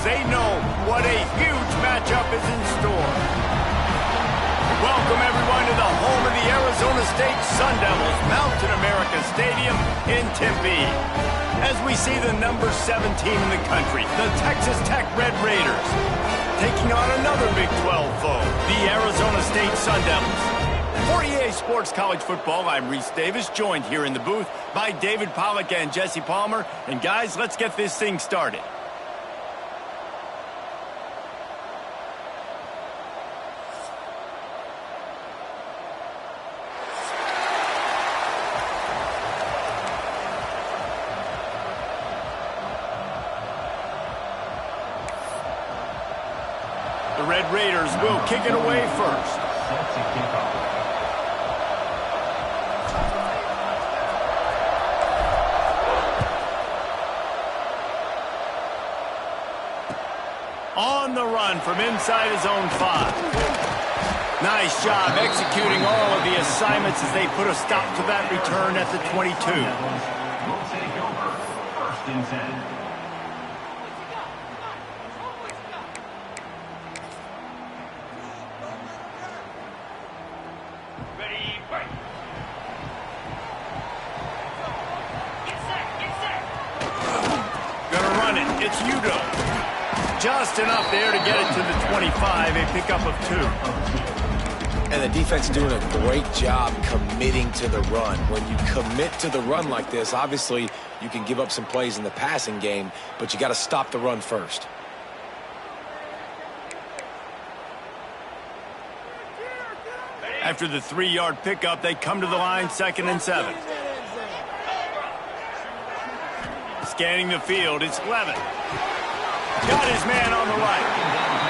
they know what a huge matchup is in store. Welcome, everyone, to the home of the Arizona State Sun Devils, Mountain America Stadium in Tempe. As we see the number 7 team in the country, the Texas Tech Red Raiders, taking on another Big 12 foe, the Arizona State Sun Devils. For EA Sports College Football, I'm Reese Davis, joined here in the booth by David Pollack and Jesse Palmer. And guys, let's get this thing started. The Red Raiders will kick it away first. On the run from inside his own 5. Nice job executing all of the assignments as they put a stop to that return at the 22. Will take over first and 10. It's Udo. Just enough there to get it to the 25, a pickup of 2. And the defense doing a great job committing to the run. When you commit to the run like this, obviously you can give up some plays in the passing game, but you got to stop the run first. After the 3-yard pickup, they come to the line, 2nd and 7. Scanning the field, it's Levin. Got his man on the right.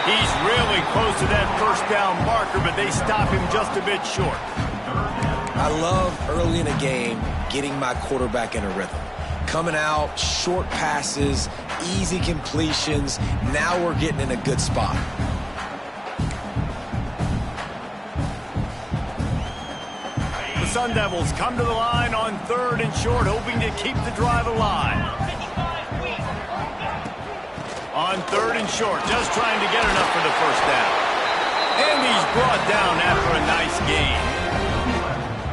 He's really close to that first down marker, but they stop him just a bit short. I love early in a game getting my quarterback in a rhythm. Coming out, short passes, easy completions. Now we're getting in a good spot. The Sun Devils come to the line on 3rd and short, hoping to keep the drive alive. On 3rd and short, just trying to get enough for the first down. And he's brought down after a nice gain.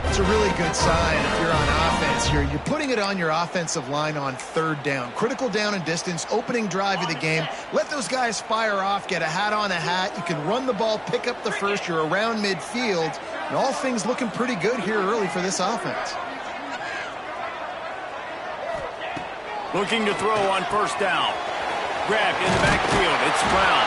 It's a really good sign if you're on offense here. You're putting it on your offensive line on 3rd down. Critical down and distance, opening drive of the game. Let those guys fire off, get a hat on a hat. You can run the ball, pick up the first. You're around midfield. And all things looking pretty good here early for this offense. Looking to throw on 1st down. Grabbed in the backfield. It's Brown.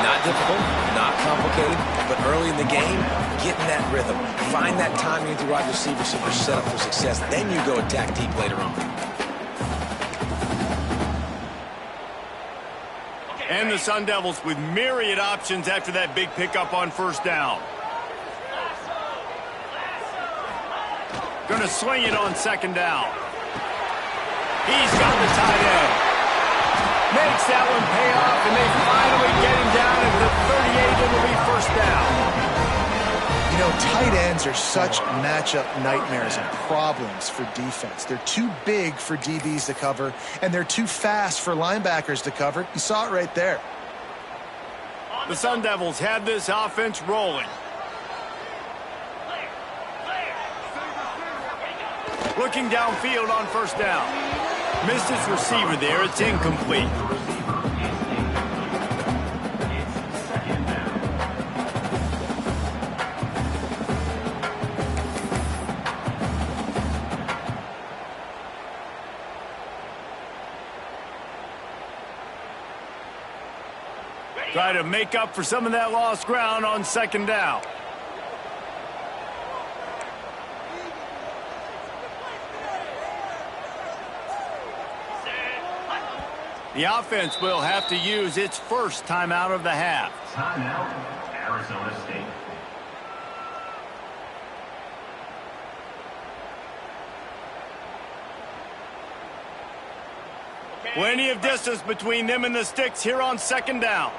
Not difficult, not complicated, but early in the game, get in that rhythm. Find that timing with your wide receiver so you're set up for success. Then you go attack deep later on. And the Sun Devils with myriad options after that big pickup on 1st down. Going to swing it on 2nd down. He's got the tight end. Makes that one pay off, and they finally get him down at the 38. It'll be 1st down. You know, tight ends are such matchup nightmares and problems for defense. They're too big for DBs to cover, and they're too fast for linebackers to cover. You saw it right there. The Sun Devils had this offense rolling. Looking downfield on 1st down. Missed his receiver there. It's incomplete. Try to make up for some of that lost ground on 2nd down. The offense will have to use its first timeout of the half. Timeout, Arizona State. Plenty of distance between them and the sticks here on 2nd down.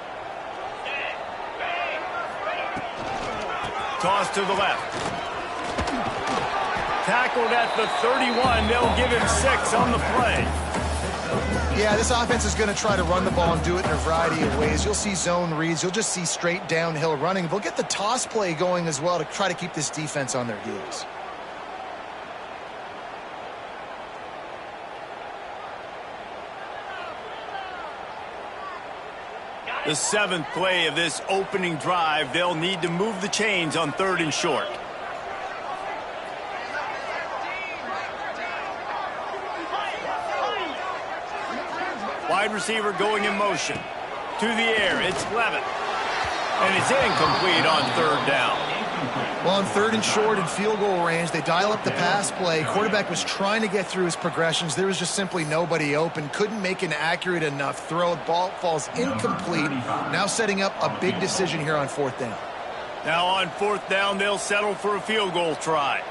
Toss to the left. Tackled at the 31. They'll give him 6 on the play. Yeah, this offense is going to try to run the ball and do it in a variety of ways. You'll see zone reads. You'll just see straight downhill running. They'll get the toss play going as well to try to keep this defense on their heels. The 7th play of this opening drive, they'll need to move the chains on 3rd and short. Wide receiver going in motion. To the air, it's Levitt. And it's incomplete on 3rd down. Well, on 3rd and short and field goal range, they dial up the pass play. Quarterback was trying to get through his progressions. There was just simply nobody open. Couldn't make an accurate enough throw. Ball falls incomplete. Now setting up a big decision here on 4th down. Now on 4th down, they'll settle for a field goal try.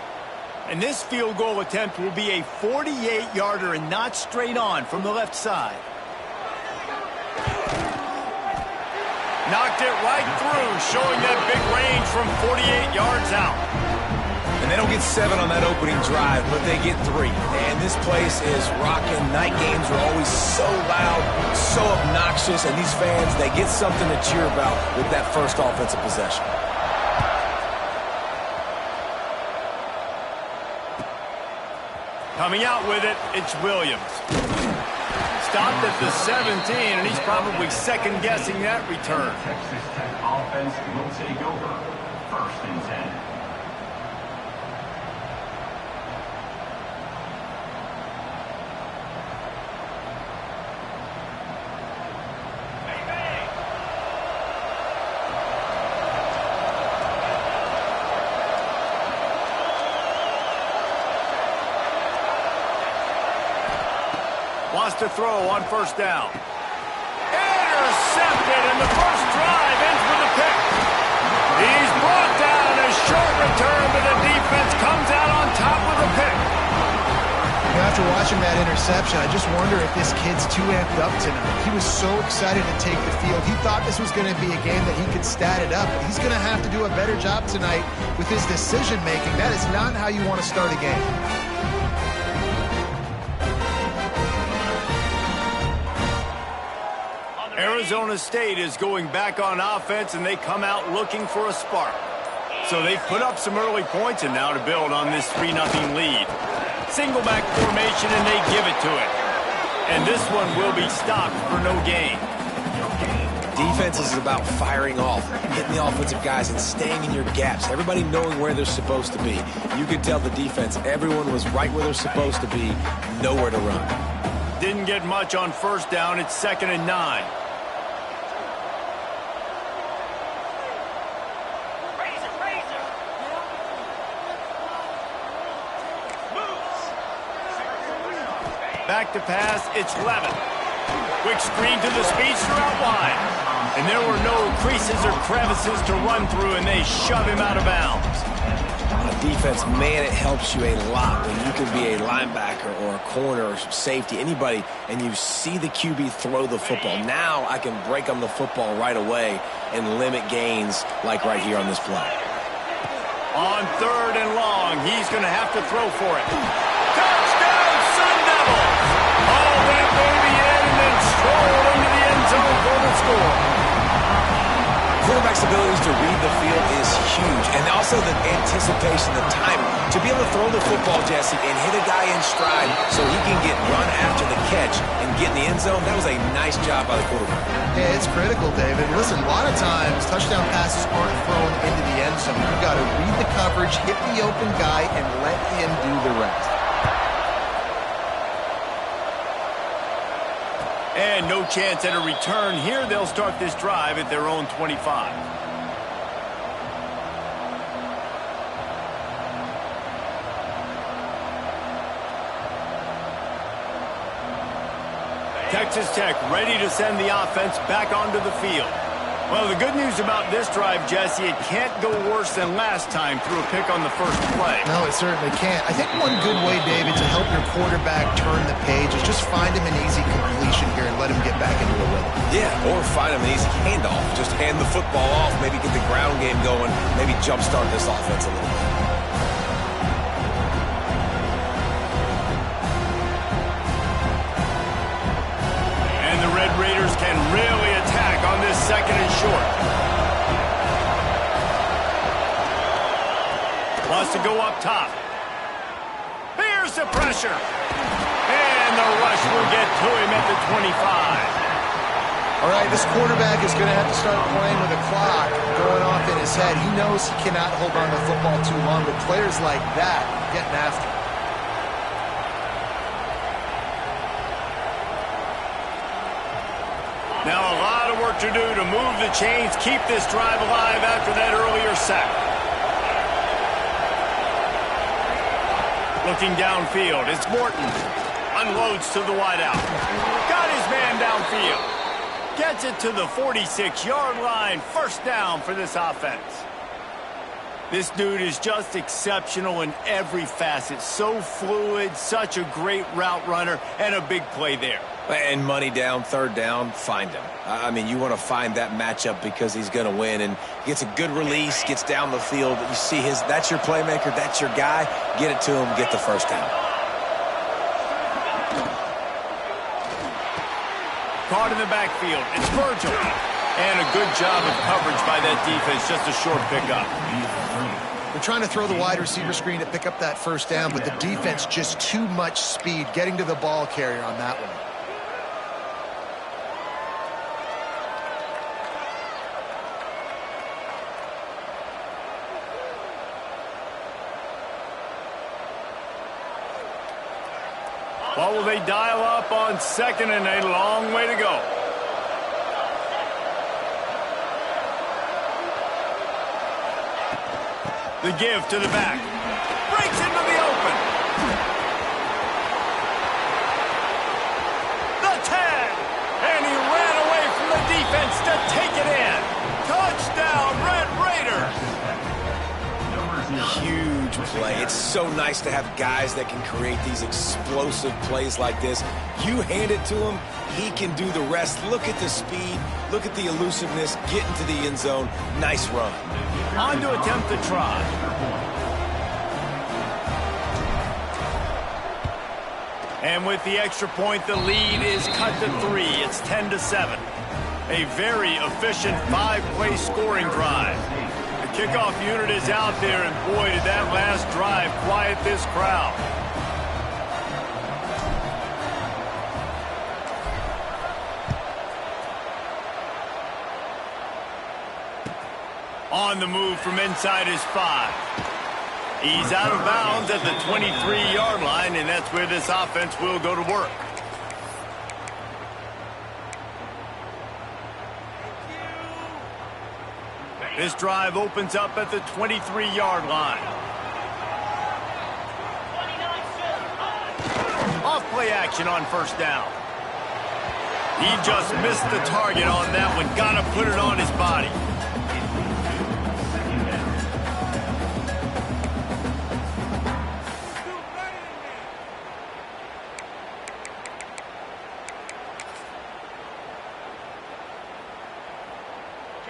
And this field goal attempt will be a 48-yarder and not straight on from the left side. Knocked it right through, showing that big range from 48 yards out. And they don't get 7 on that opening drive, but they get 3. And this place is rocking. Night games are always so loud, so obnoxious, and these fans, they get something to cheer about with that first offensive possession. Coming out with it, it's Williams. Stopped at the 17, and he's probably second-guessing that return. Texas Tech offense will take over. 1st and 10. Wants to throw on 1st down. Intercepted, and the first drive ends with a pick. He's brought down a short return, but the defense comes out on top with a pick. After watching that interception, I just wonder if this kid's too amped up tonight. He was so excited to take the field. He thought this was going to be a game that he could stat it up. But he's going to have to do a better job tonight with his decision-making. That is not how you want to start a game. Arizona State is going back on offense, and they come out looking for a spark. So they've put up some early points, and now to build on this 3-0 lead. Single back formation, and they give it to it. And this one will be stopped for no gain. Defense is about firing off, hitting the offensive guys, and staying in your gaps. Everybody knowing where they're supposed to be. You could tell the defense, everyone was right where they're supposed to be, nowhere to run. Didn't get much on 1st down. It's 2nd and 9. Back to pass, it's Levitt. Quick screen to the speedster out wide. And there were no creases or crevices to run through, and they shove him out of bounds. On defense, man, it helps you a lot when you can be a linebacker or a corner or safety, anybody, and you see the QB throw the football. Now I can break on the football right away and limit gains like right here on this play. On 3rd and long, he's going to have to throw for it. Touchdown, Sun Devils! All that baby in and then stroll into the end zone for the score. Quarterback's abilities to read the field is huge, and also the anticipation, the timing. To be able to throw the football, Jesse, and hit a guy in stride so he can get run after the catch and get in the end zone, that was a nice job by the quarterback. Yeah, it's critical, David. Listen, a lot of times touchdown passes aren't thrown into the end zone. You've got to read the coverage, hit the open guy, and let him do the rest. And no chance at a return here. They'll start this drive at their own 25. Texas Tech ready to send the offense back onto the field. Well, the good news about this drive, Jesse, it can't go worse than last time through a pick on the first play. No, it certainly can't. I think one good way, David, to help your quarterback turn the page is just find him an easy completion here and let him get back into a rhythm. Yeah, or find him an easy handoff. Just hand the football off, maybe get the ground game going, maybe jumpstart this offense a little bit. wants to go up top. Here's the pressure. And the rush will get to him at the 25. All right, this quarterback is going to have to start playing with a clock going off in his head. He knows he cannot hold on to the football too long, but players like that getting after him. Now a lot of work to do to move the chains, keep this drive alive after that earlier sack. Looking downfield, it's Morton. Unloads to the wideout. Got his man downfield. Gets it to the 46-yard line. First down for this offense. This dude is just exceptional in every facet. So fluid, such a great route runner, and a big play there. And money down, third down, find him. I mean, you want to find that matchup because he's going to win. And gets a good release, gets down the field. You see that's your playmaker, that's your guy. Get it to him, get the first down. Caught in the backfield. It's Virgil. And a good job of coverage by that defense. Just a short pickup. They're trying to throw the wide receiver screen to pick up that first down, but the defense just too much speed getting to the ball carrier on that one. What will they dial up on second and a long way to go? The give to the back. Breaks into the open. The 10. And he ran away from the defense to take it in. Touchdown, Red Raiders. Huge play. It's so nice to have guys that can create these explosive plays like this. You hand it to him, he can do the rest. Look at the speed, look at the elusiveness, get into the end zone. Nice run. On to attempt the try. And with the extra point, the lead is cut to 3. It's 10-7. A very efficient 5-play scoring drive. The kickoff unit is out there, and boy, did that last drive quiet this crowd. On the move from inside his 5. He's out of bounds at the 23-yard line, and that's where this offense will go to work. This drive opens up at the 23-yard line. Off play action on first down. He just missed the target on that one. Got to put it on his body.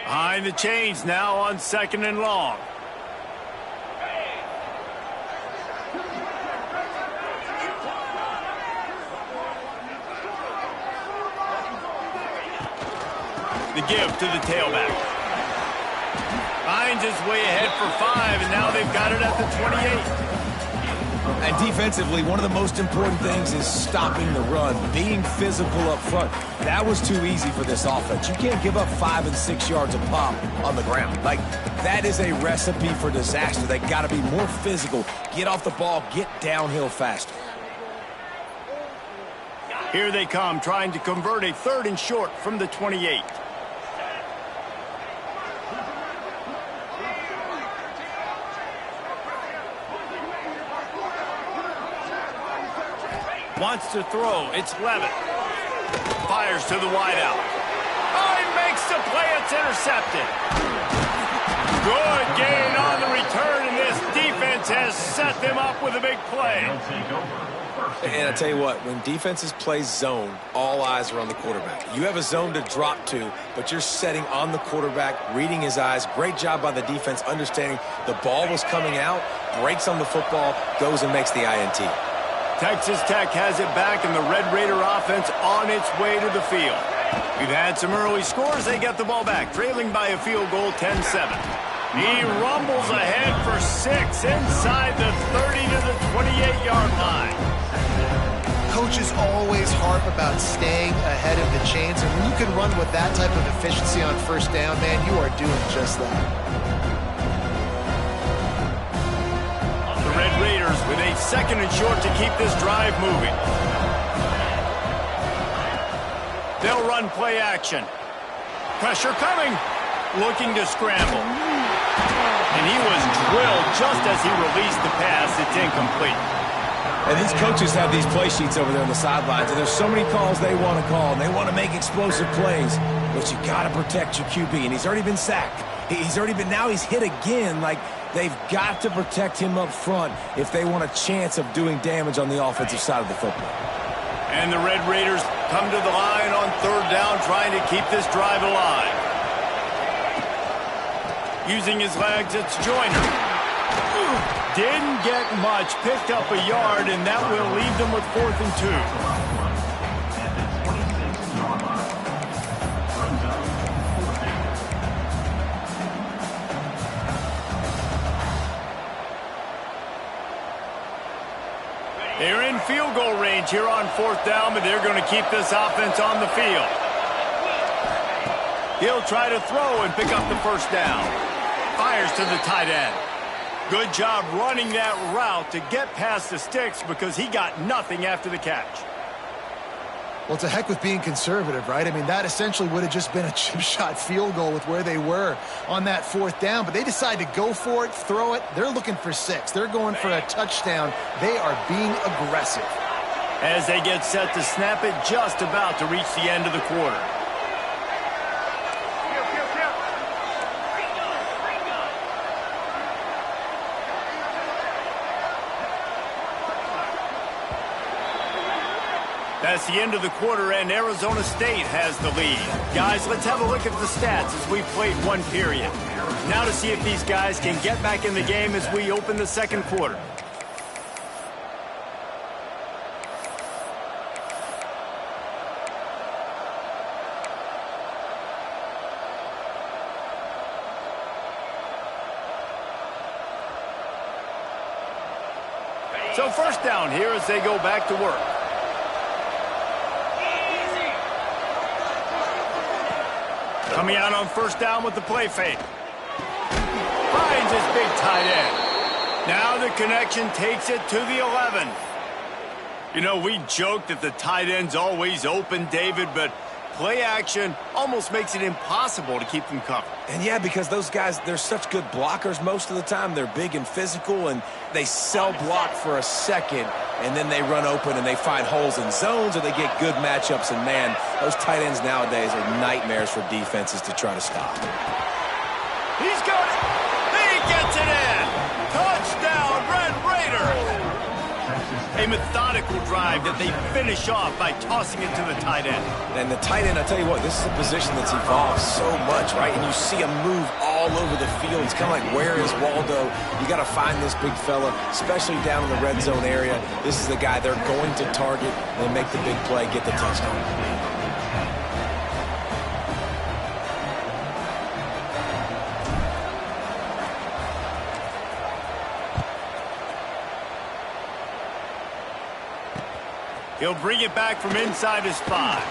Behind the chains now on second and long. The give to the tailback. Finds his way ahead for 5, and now they've got it at the 28. And defensively, one of the most important things is stopping the run, being physical up front. That was too easy for this offense. You can't give up 5 and 6 yards a pop on the ground. Like, that is a recipe for disaster. They got to be more physical, get off the ball, get downhill faster. Here they come, trying to convert a 3rd and short from the 28. Wants to throw. It's Levitt. Fires to the wideout. Oh, he makes the play. It's intercepted. Good gain on the return, and this defense has set them up with a big play. And I tell you what, when defenses play zone, all eyes are on the quarterback. You have a zone to drop to, but you're setting on the quarterback, reading his eyes. Great job by the defense, understanding the ball was coming out, breaks on the football, goes and makes the INT. Texas Tech has it back, and the Red Raider offense on its way to the field. We've had some early scores. They get the ball back, trailing by a field goal, 10-7. He rumbles ahead for 6 inside the 30 to the 28-yard line. Coaches always harp about staying ahead of the chains, and when you can run with that type of efficiency on first down, man, you are doing just that. The Red Raiders with a 2nd and short to keep this drive moving. They'll run play action. Pressure coming. Looking to scramble. And he was drilled just as he released the pass. It's incomplete. And these coaches have these play sheets over there on the sidelines, and there's so many calls they want to call, and they want to make explosive plays, but you got to protect your QB, and he's already been sacked. Now he's hit again. Like, they've got to protect him up front if they want a chance of doing damage on the offensive side of the football. And the Red Raiders come to the line on 3rd down, trying to keep this drive alive. Using his legs, it's Joyner. Didn't get much, picked up a yard, and that will leave them with 4th and 2. They're in field goal range here on 4th down, but they're going to keep this offense on the field. He'll try to throw and pick up the 1st down. Fires to the tight end. Good job running that route to get past the sticks because he got nothing after the catch. Well, it's a heck with being conservative, right? I mean, that essentially would have just been a chip shot field goal with where they were on that 4th down, but they decide to go for it, throw it. They're looking for 6. They're going for a touchdown. They are being aggressive. As they get set to snap it, just about to reach the end of the quarter. That's the end of the quarter, and Arizona State has the lead. Guys, let's have a look at the stats as we played 1 period. Now to see if these guys can get back in the game as we open the 2nd quarter. So 1st down here as they go back to work. Coming out on 1st down with the play fake. Finds his big tight end. Now the connection takes it to the 11. You know, we joke that the tight end's always open, David, but play action almost makes it impossible to keep them covered. And yeah, because those guys, they're such good blockers most of the time. They're big and physical, and they cell block for a second, and then they run open and they find holes in zones, or they get good matchups. And man, those tight ends nowadays are nightmares for defenses to try to stop. He's got it. He gets it in. Touchdown, Red Raiders. A methodical drive that they finish off by tossing it to the tight end. And the tight end, I tell you what, this is a position that's evolved so much, right? And you see him move all over the field. It's kind of like, where is Waldo? You got to find this big fella, especially down in the red zone area. This is the guy they're going to target and make the big play, get the touchdown. He'll bring it back from inside his 5.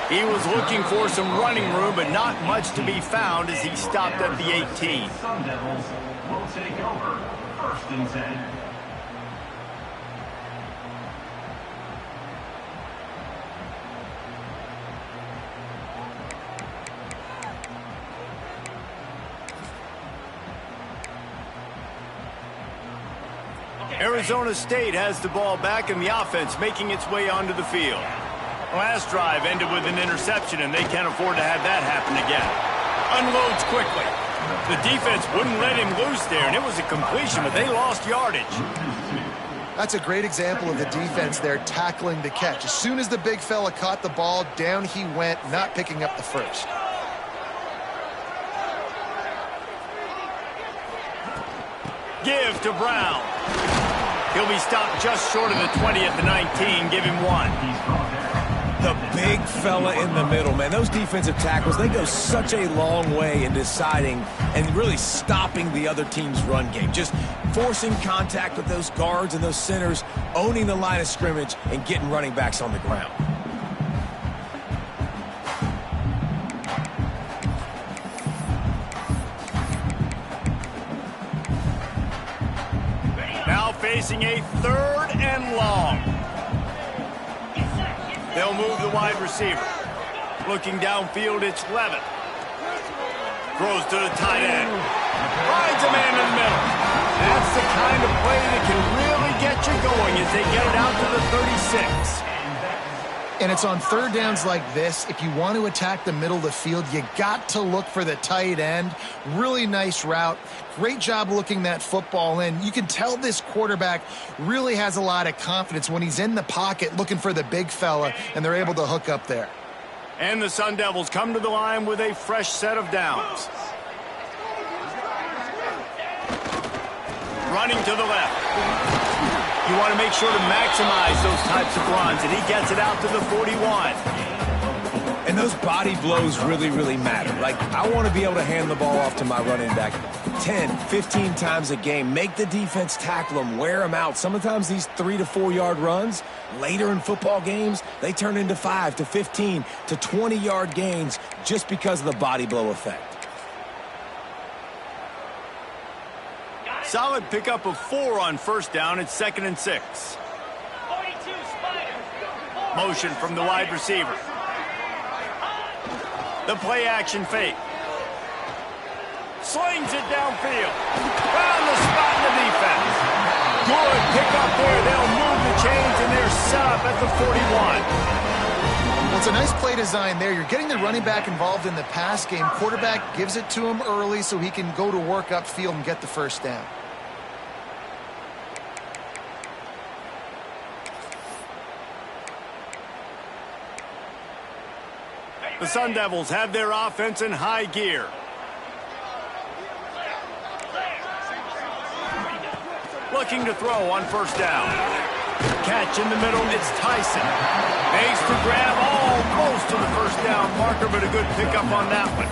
He was looking for some running room, but not much to be found as he stopped at the 18. Sun Devils will take over 1st and 10. Arizona State has the ball back, and the offense making its way onto the field. Last drive ended with an interception, and they can't afford to have that happen again. Unloads quickly. The defense wouldn't let him loose there, and it was a completion, but they lost yardage. That's a great example of the defense there tackling the catch. As soon as the big fella caught the ball, down he went, not picking up the first. Give to Brown. He'll be stopped just short of the 20 at the 19. Give him 1. The big fella in the middle, man. Those defensive tackles, they go such a long way in deciding and really stopping the other team's run game. Just forcing contact with those guards and those centers, owning the line of scrimmage, and getting running backs on the ground. Now facing a 3rd and long. They'll move the wide receiver. Looking downfield, it's Levitt. Throws to the tight end. Finds a man in the middle. That's the kind of play that can really get you going as they get it out to the 36. And it's on 3rd downs like this. If you want to attack the middle of the field, you got to look for the tight end. Really nice route. Great job looking that football in. You can tell this quarterback really has a lot of confidence when he's in the pocket looking for the big fella, and they're able to hook up there. And the Sun Devils come to the line with a fresh set of downs. Running to the left. You want to make sure to maximize those types of runs, and he gets it out to the 41. And those body blows really, really matter. Like, I want to be able to hand the ball off to my running back 10, 15 times a game. Make the defense tackle them, wear them out. Sometimes these 3 to 4 yard runs, later in football games, they turn into 5 to 15 to 20 yard gains just because of the body blow effect. Solid pickup of 4 on 1st down. It's 2nd and 6. Motion from the wide receiver. The play action fake. Slings it downfield. Found the spot in the defense. Good pickup there. They'll move the chains, and they're set up at the 41. Well, it's a nice play design there. You're getting the running back involved in the pass game. Quarterback gives it to him early so he can go to work upfield and get the 1st down. The Sun Devils have their offense in high gear. Looking to throw on 1st down. Catch in the middle, it's Tyson. Makes the grab almost to the 1st down marker, but a good pickup on that one.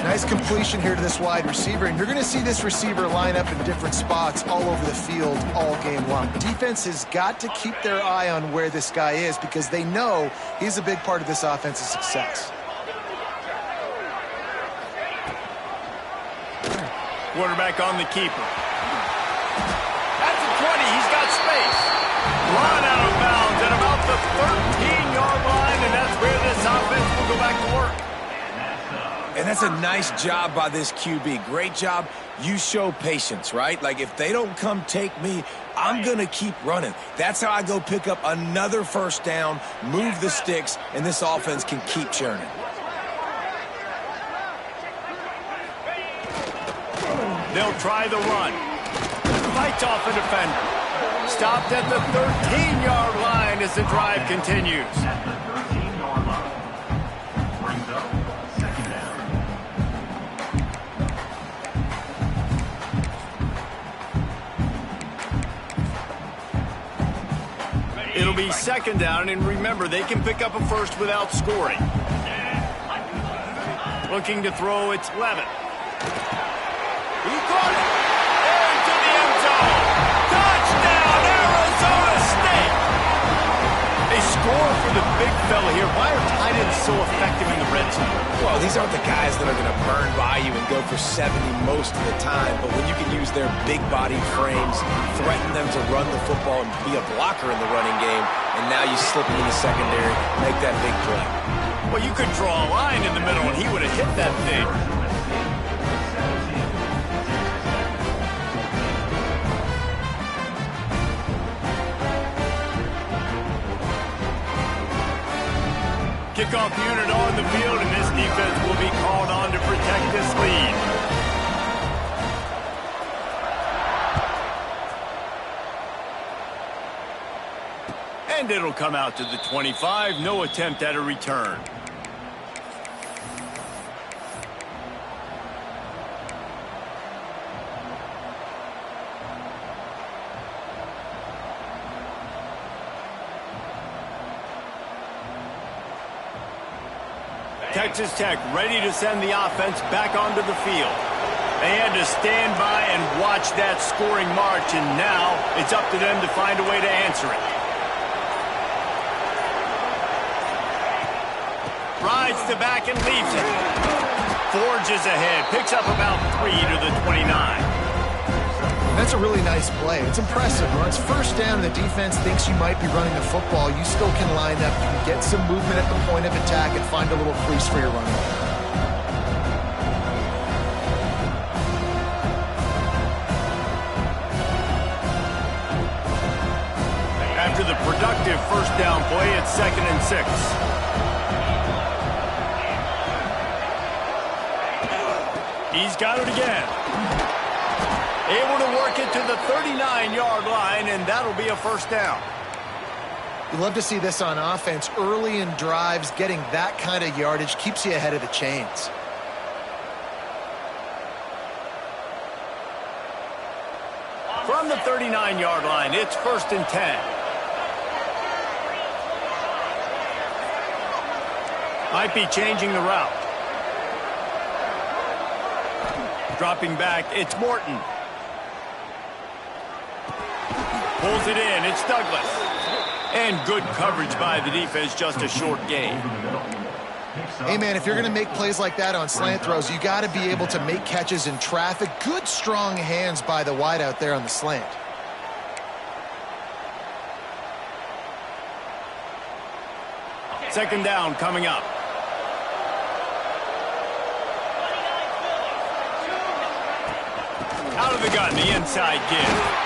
Nice completion here to this wide receiver, and you're going to see this receiver line up in different spots all over the field all game long. Defense has got to keep their eye on where this guy is because they know he's a big part of this offense's success. Quarterback on the keeper. At the 20, he's got space. Run out of bounds at about the 13-yard line, and that's where this offense will go back to work. And that's a nice job by this QB. Great job. You show patience, right? Like, if they don't come take me, I'm going to keep running. That's how I go pick up another 1st down, move the sticks, and this offense can keep churning. They'll try the run. Fights off a defender. Stopped at the 13-yard line as the drive continues. It'll be 2nd down, and remember, they can pick up a 1st without scoring. Looking to throw, it's Levitt. He caught it. Into the end zone. Touchdown, Arizona State. They score for the big fella here. Why are tight ends so effective in the red zone? Well, these aren't the guys that are going to burn by you and go for 70 most of the time, but when you can use their big body frames, threaten them to run the football and be a blocker in the running game, and now you slip them in the secondary, make that big play. Well, you could draw a line in the middle, and he would have hit that thing. Kickoff unit on the field, and this defense will be called on to protect this lead. And it'll come out to the 25. No attempt at a return. Texas Tech ready to send the offense back onto the field. They had to stand by and watch that scoring march, and now it's up to them to find a way to answer it. Rides the back and leaves it. Forges ahead, picks up about 3 to the 29. That's a really nice play. It's impressive. When it's first down and the defense thinks you might be running the football, you still can line up. You can get some movement at the point of attack and find a little crease for your running back. After the productive first down play, it's 2nd and 6. He's got it again. Able to work it to the 39-yard line, and that'll be a first down. You love to see this on offense. Early in drives, getting that kind of yardage keeps you ahead of the chains. From the 39-yard line, it's 1st and 10. Might be changing the route. Dropping back, it's Morton. Pulls it in, it's Douglas. And good coverage by the defense, just a short gain. Hey, man, if you're going to make plays like that on slant throws, you got to be able to make catches in traffic. Good, strong hands by the wide out there on the slant. Second down coming up. Out of the gun, the inside give.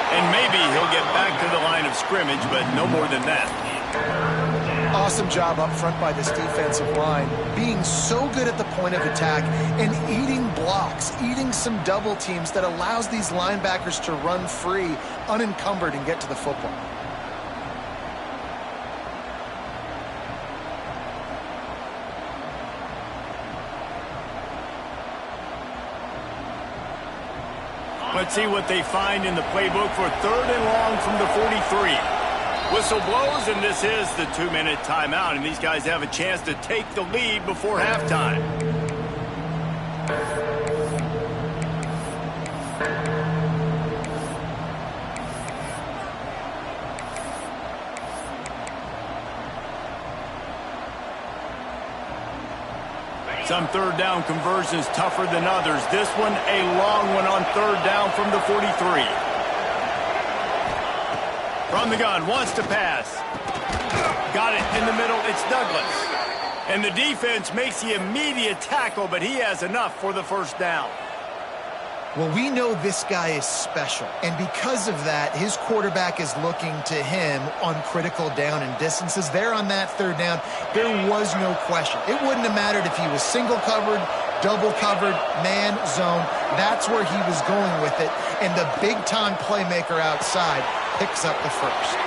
And maybe he'll get back to the line of scrimmage, but no more than that. Awesome job up front by this defensive line, being so good at the point of attack and eating blocks, eating some double teams that allows these linebackers to run free, unencumbered, and get to the football. Let's see what they find in the playbook for 3rd and long from the 43. Whistle blows, and this is the 2-minute timeout, and these guys have a chance to take the lead before halftime. Some 3rd down conversions tougher than others. This one, a long one on 3rd down from the 43. From the gun, wants to pass. Got it in the middle, it's Douglas. And the defense makes the immediate tackle, but he has enough for the first down. Well, we know this guy is special, and because of that, his quarterback is looking to him on critical down and distances. There on that 3rd down, there was no question. It wouldn't have mattered if he was single covered, double covered, man, zone. That's where he was going with it, and the big-time playmaker outside picks up the first.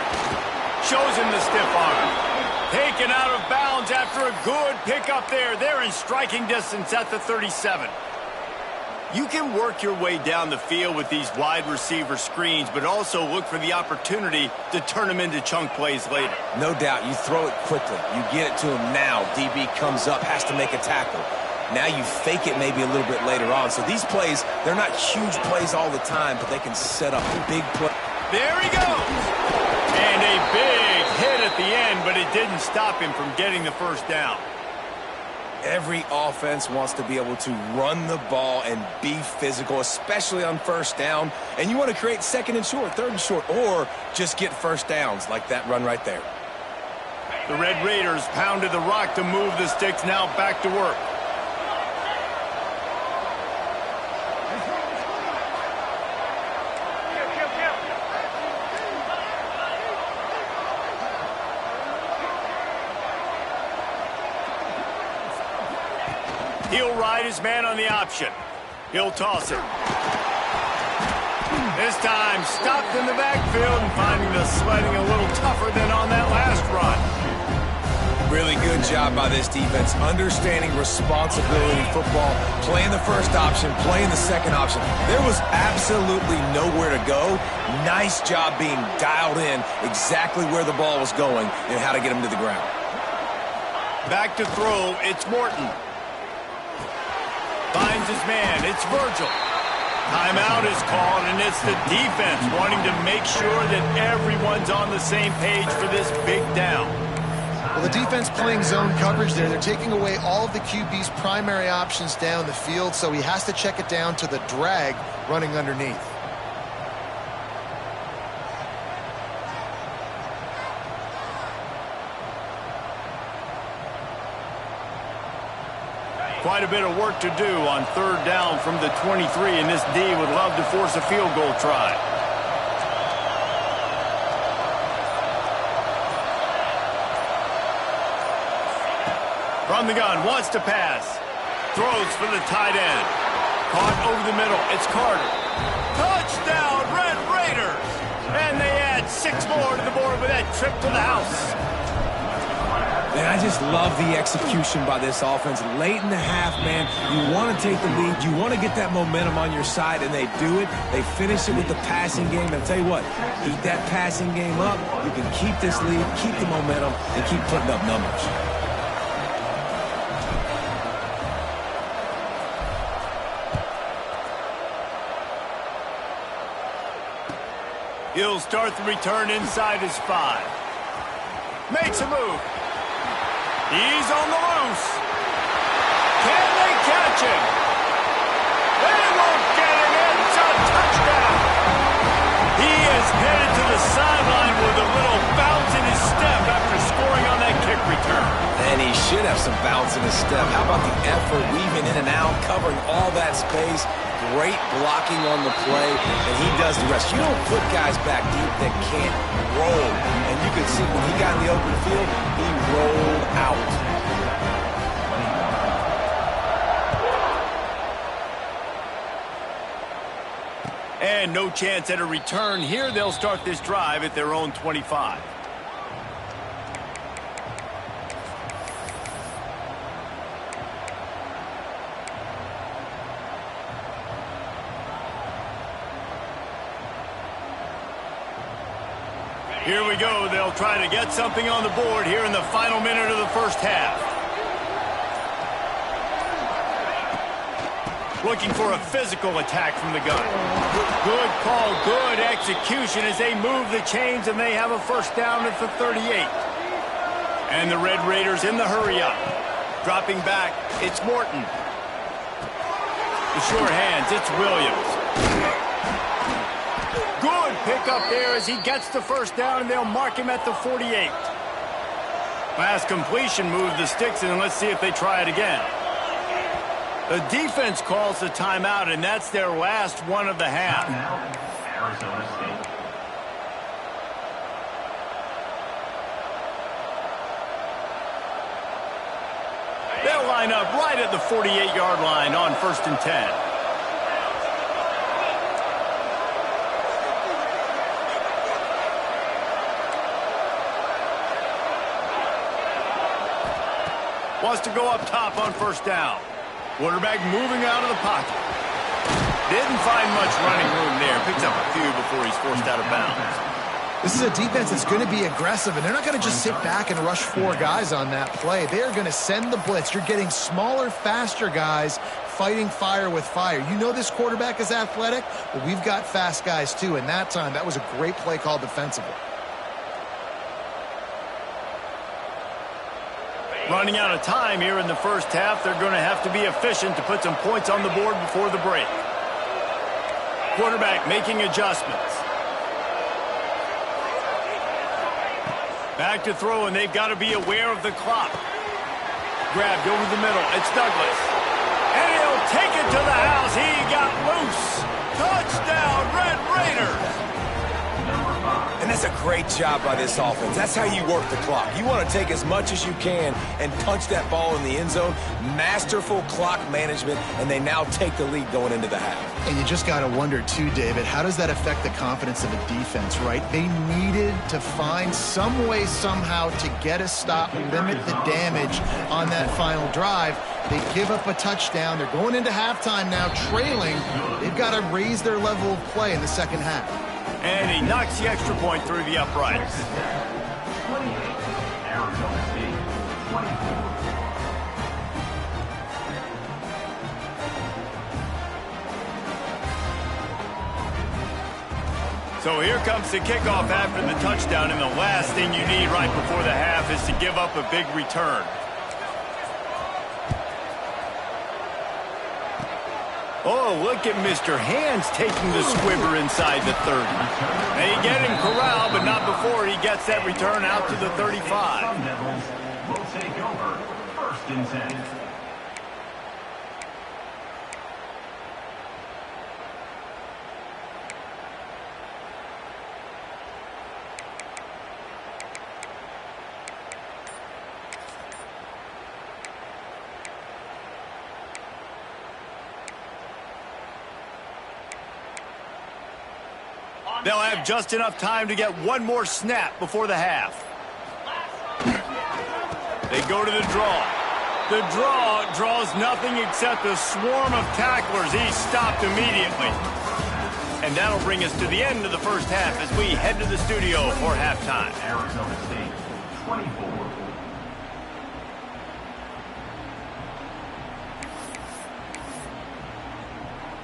Shows him the stiff arm. Taken out of bounds after a good pickup there. They're in striking distance at the 37. You can work your way down the field with these wide receiver screens, but also look for the opportunity to turn them into chunk plays later. No doubt. You throw it quickly. You get it to him now. DB comes up, has to make a tackle. Now you fake it maybe a little bit later on. So these plays, they're not huge plays all the time, but they can set up a big play. There he goes. And a big hit at the end, but it didn't stop him from getting the first down. Every offense wants to be able to run the ball and be physical, especially on first down. And you want to create 2nd and short, 3rd and short, or just get first downs like that run right there. The Red Raiders pounded the rock to move the sticks, now back to work. He'll ride his man on the option. He'll toss it. This time, stopped in the backfield and finding the sledding a little tougher than on that last run. Really good job by this defense, understanding responsibility in football, playing the first option, playing the second option. There was absolutely nowhere to go. Nice job being dialed in exactly where the ball was going and how to get him to the ground. Back to throw, it's Morton. Finds his man, it's Virgil. Timeout is called, and it's the defense wanting to make sure that everyone's on the same page for this big down. Well, the defense playing zone coverage there. They're taking away all of the QB's primary options down the field, so he has to check it down to the drag running underneath. Quite a bit of work to do on third down from the 23, and this D would love to force a field goal try. From the gun, wants to pass. Throws for the tight end. Caught over the middle, it's Carter. Touchdown, Red Raiders! And they add 6 more to the board with that trip to the house. Man, I just love the execution by this offense. Late in the half, man, you want to take the lead. You want to get that momentum on your side, and they do it. They finish it with the passing game. And I'll tell you what, keep that passing game up. You can keep this lead, keep the momentum, and keep putting up numbers. He'll start the return inside his 5. Makes a move. He's on the loose. Can they catch him? They won't get him. It's a touchdown. He is headed to the sideline with a little bounce in his step after scoring on that kick return. And he should have some bounce in his step. How about the effort, weaving in and out, covering all that space. Great blocking on the play, and he does the rest. You don't put guys back deep that can't roll. And you can see when he got in the open field, he rolled out. And no chance at a return here. They'll start this drive at their own 25. Here we go. They'll try to get something on the board here in the final minute of the first half. Looking for a physical attack from the gun. Good call, good execution as they move the chains, and they have a first down at the 38. And the Red Raiders in the hurry up. Dropping back, it's Morton. The sure hands, it's Williams. Good pick up there as he gets the first down, and they'll mark him at the 48. Pass completion, move the sticks, and let's see if they try it again. The defense calls the timeout, and that's their last one of the half. Arizona State. They'll line up right at the 48-yard line on 1st and 10. Wants to go up top on first down. Quarterback moving out of the pocket. Didn't find much running room there. Picks up a few before he's forced out of bounds. This is a defense that's going to be aggressive, and they're not going to just sit back and rush 4 guys on that play. They are going to send the blitz. You're getting smaller, faster guys fighting fire with fire. You know this quarterback is athletic, but we've got fast guys too, and that time, that was a great play call defensively. Running out of time here in the first half. They're going to have to be efficient to put some points on the board before the break. Quarterback making adjustments. Back to throw, and they've got to be aware of the clock. Grabbed over the middle. It's Douglas. And he'll take it to the house. He got loose. Touchdown, Red Raiders. And that's a great job by this offense. That's how you work the clock. You want to take as much as you can and punch that ball in the end zone. Masterful clock management, and they now take the lead going into the half. And you just got to wonder, too, David, how does that affect the confidence of a defense, right? They needed to find some way, somehow, to get a stop, limit the damage on that final drive. They give up a touchdown. They're going into halftime now, trailing. They've got to raise their level of play in the second half. And he knocks the extra point through the uprights. 28, Arizona State, 24. So here comes the kickoff after the touchdown, and the last thing you need right before the half is to give up a big return. Oh, look at Mr. Hands taking the squibber inside the 30. They get him corralled, but not before he gets that return out to the 35. Sun Devils will take over 1st and 10. They'll have just enough time to get one more snap before the half. They go to the draw. The draw draws nothing except a swarm of tacklers. He's stopped immediately. And that'll bring us to the end of the first half as we head to the studio for halftime. Arizona State, 24.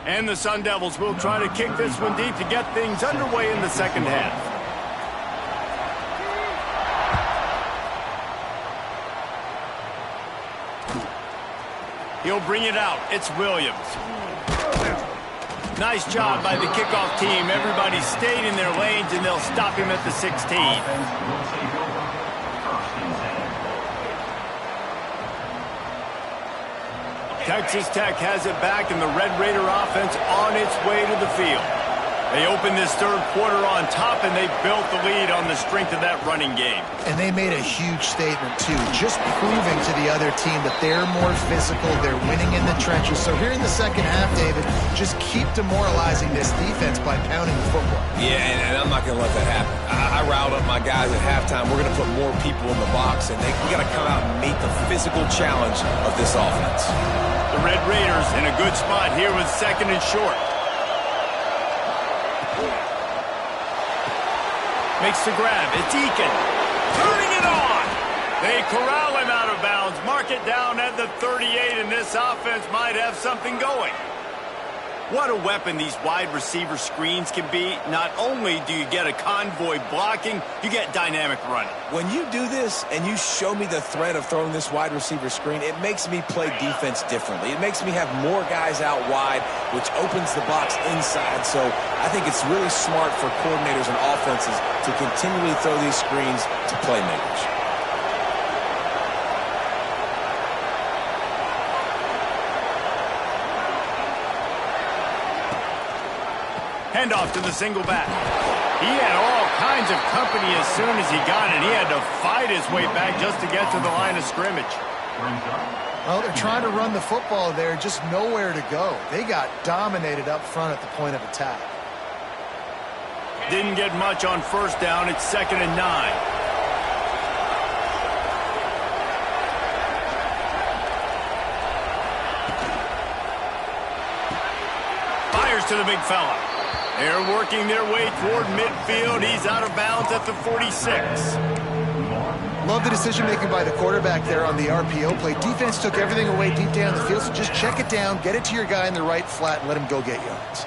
And the Sun Devils will try to kick this one deep to get things underway in the second half. He'll bring it out. It's Williams. Nice job by the kickoff team. Everybody stayed in their lanes, and they'll stop him at the 16. Offense will take over 1st and 10. Texas Tech has it back, and the Red Raider offense on its way to the field. They opened this third quarter on top, and they built the lead on the strength of that running game. And they made a huge statement, too, just proving to the other team that they're more physical, they're winning in the trenches. So here in the second half, David, just keep demoralizing this defense by pounding the football. Yeah, and I'm not going to let that happen. I riled up my guys at halftime. We're going to put more people in the box, and we got to come out and meet the physical challenge of this offense. The Red Raiders in a good spot here with 2nd and short. Makes the grab. It's Eakin. Turning it on. They corral him out of bounds. Mark it down at the 38, and this offense might have something going. What a weapon these wide receiver screens can be. Not only do you get a convoy blocking, you get dynamic running. When you do this and you show me the threat of throwing this wide receiver screen, it makes me play defense differently. It makes me have more guys out wide, which opens the box inside. So I think it's really smart for coordinators and offenses to continually throw these screens to playmakers. Handoff to the single back. He had all kinds of company as soon as he got it. He had to fight his way back just to get to the line of scrimmage. Well, they're trying to run the football there, just nowhere to go. They got dominated up front at the point of attack. Didn't get much on first down. It's 2nd and 9. To the big fella. They're working their way toward midfield. He's out of bounds at the 46. Love the decision-making by the quarterback there on the RPO play. Defense took everything away deep down the field, so just check it down, get it to your guy in the right flat, and let him go get yards.